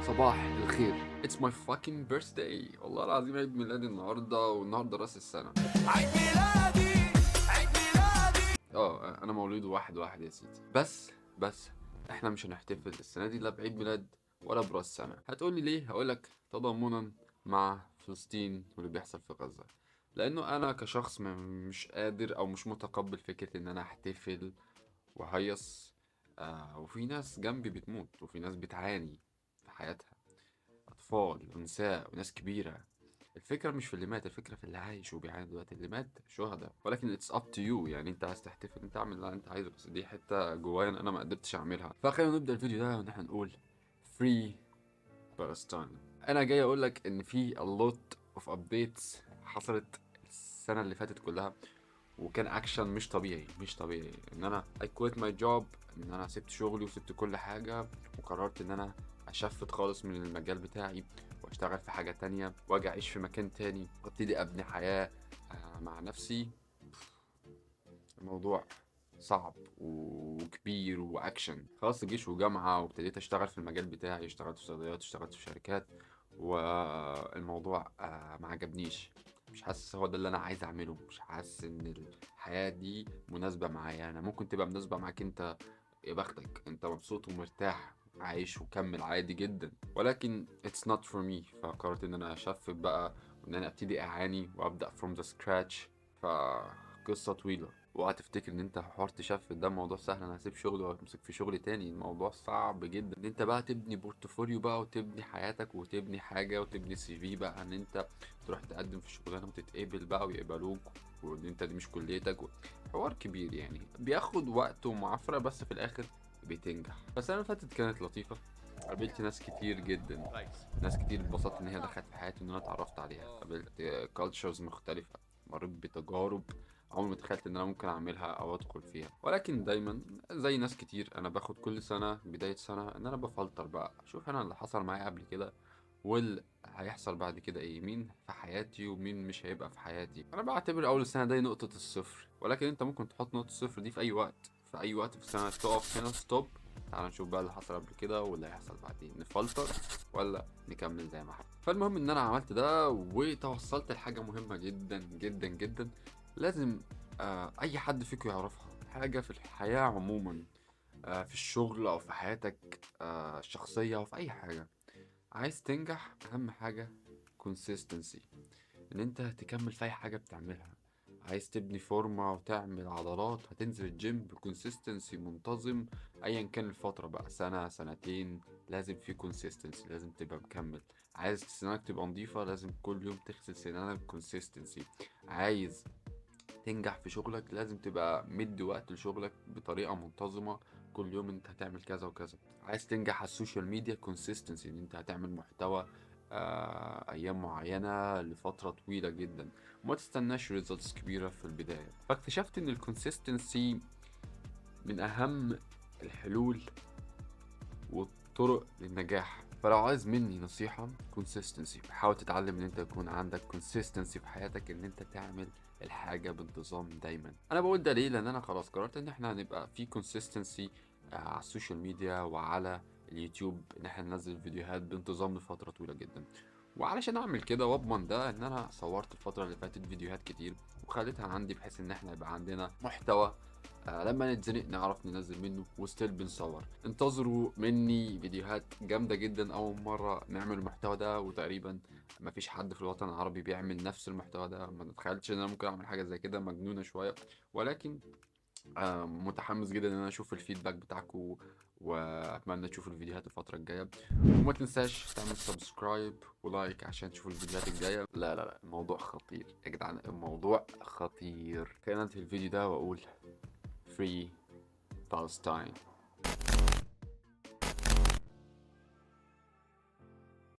صباح الخير. It's my fucking birthday. والله العظيم عيد ميلادي النهارده، والنهارده راس السنة. عيد ميلادي عيد ميلادي. انا مولود 1/1 يا سيدي. بس احنا مش هنحتفل السنة دي لا بعيد ميلاد ولا براس سنة. هتقولي ليه؟ هقولك تضامنا مع فلسطين واللي بيحصل في غزة، لانه انا كشخص مش قادر او مش متقبل فكرة ان انا احتفل وهيص. وفي ناس جنبي بتموت، وفي ناس بتعاني في حياتها، أطفال ونساء وناس كبيرة. الفكرة مش في اللي مات، الفكرة في اللي عايش وبيعاني دلوقتي. اللي مات شهداء، ولكن it's up to you. يعني انت عايز تحتفل انت اعمل اللي انت عايزه، بس دي حتة جوايا انا ما قدرتش اعملها. فخلينا نبدأ الفيديو ده وان احنا نقول free Palestine. انا جاي اقول لك ان في a lot of updates حصلت السنة اللي فاتت كلها، وكان اكشن مش طبيعي ان انا I quit my job، ان انا سبت شغلي وسبت كل حاجة، وقررت ان انا اشفت خالص من المجال بتاعي واشتغل في حاجة تانية واجي اعيش في مكان تاني وابتدي ابني حياة مع نفسي. الموضوع صعب وكبير واكشن. خلاص جيش وجامعة، وابتديت اشتغل في المجال بتاعي، اشتغلت في صيدليات، اشتغلت في شركات، والموضوع ما عجبنيش. مش حاسس هو ده اللي انا عايز اعمله. مش حاسس ان الحياة دي مناسبة معايا. انا ممكن تبقى مناسبة معاك انت، يا بختك انت مبسوط ومرتاح عايش وكمل عادي جدا، ولكن it's not for me. فقررت ان انا اشفت بقى، وان انا ابتدي اعاني وابدا from the scratch. فقصة طويلة. وهتفتكر ان انت حوار تشفت ده موضوع سهل، انا هسيب شغلي وامسك في شغل تاني. الموضوع صعب جدا ان انت بقى تبني بورتفوليو بقى، وتبني حياتك، وتبني حاجة، وتبني سي في بقى، ان انت تروح تقدم في شغلانة وتتقبل بقى ويقبلوك، وان انت دي مش كليتك. حوار كبير يعني، بياخد وقت ومعافرة، بس في الاخر بتنجح. فالسنة اللي فاتت كانت لطيفة. قابلت ناس كتير جدا، ناس كتير اتبسطت ان هي دخلت في حياتي وان انا اتعرفت عليها. قابلت كالتشرز مختلفة، مريت بتجارب عمري ما تخيلت ان انا ممكن اعملها او ادخل فيها. ولكن دايما زي ناس كتير انا باخد كل سنة بداية سنة ان انا بفلتر بقى، اشوف انا اللي حصل معايا قبل كده واللي هيحصل بعد كده ايه، مين في حياتي ومين مش هيبقى في حياتي. انا بعتبر اول سنة دي نقطة الصفر، ولكن انت ممكن تحط نقطة الصفر دي في اي وقت، في اي وقت في السنة تقف هنا ستوب. تعال نشوف بقى اللي حصل قبل كده واللي هيحصل بعدين، نفلتر ولا نكمل زي ما احنا. فالمهم ان انا عملت ده وتوصلت لحاجة مهمة جدا جدا جدا، لازم اي حد فيكم يعرفها. حاجة في الحياة عموما، في الشغل او في حياتك الشخصية او في اي حاجة، عايز تنجح اهم حاجة consistency. ان انت تكمل في اي حاجة بتعملها. عايز تبني فورمة وتعمل عضلات، هتنزل الجيم بكونسيستنسي منتظم. ايا كان الفترة بقى، سنة سنتين، لازم في كونسيستنسي، لازم تبقى مكمل. عايز سنانك تبقى نظيفة، لازم كل يوم تغسل سنانك بكونسيستنسي. عايز تنجح في شغلك، لازم تبقى مدي وقت لشغلك بطريقة منتظمة. كل يوم انت هتعمل كذا وكذا. عايز تنجح على السوشيال ميديا، كونسيستنسي، ان انت هتعمل محتوى ايام معينة لفترة طويلة جدا، وما تستناش ريزلتس كبيرة في البداية. فاكتشفت ان الكونسيستنسي من اهم الحلول والطرق للنجاح. فلو عايز مني نصيحة، consistency. حاول تتعلم ان انت يكون عندك consistency في حياتك، ان انت تعمل الحاجة بانتظام دايما. انا بقول ده ليه؟ لان انا خلاص قررت ان احنا هنبقى في consistency على السوشيال ميديا وعلى اليوتيوب، ان احنا ننزل فيديوهات بانتظام لفترة طويلة جدا. وعلشان اعمل كده واضمن ده، ان انا صورت الفترة اللي فاتت فيديوهات كتير وخليتها عندي، بحيث ان احنا يبقى عندنا محتوى لما نتزنق نعرف ننزل منه، وستيل بنصور. انتظروا مني فيديوهات جامدة جدا. أول مرة نعمل المحتوى ده، وتقريبا مفيش حد في الوطن العربي بيعمل نفس المحتوى ده. ما تخيلتش ان انا ممكن اعمل حاجة زي كده، مجنونة شوية. ولكن متحمس جدا ان انا اشوف الفيدباك بتاعكم، واتمنى تشوفوا الفيديوهات الفترة الجاية. وما تنساش تعمل سبسكرايب ولايك عشان تشوفوا الفيديوهات الجاية. لا الموضوع خطير يا جدعان، الموضوع خطير. خلينا ننتهي الفيديو ده واقول Free Palestine.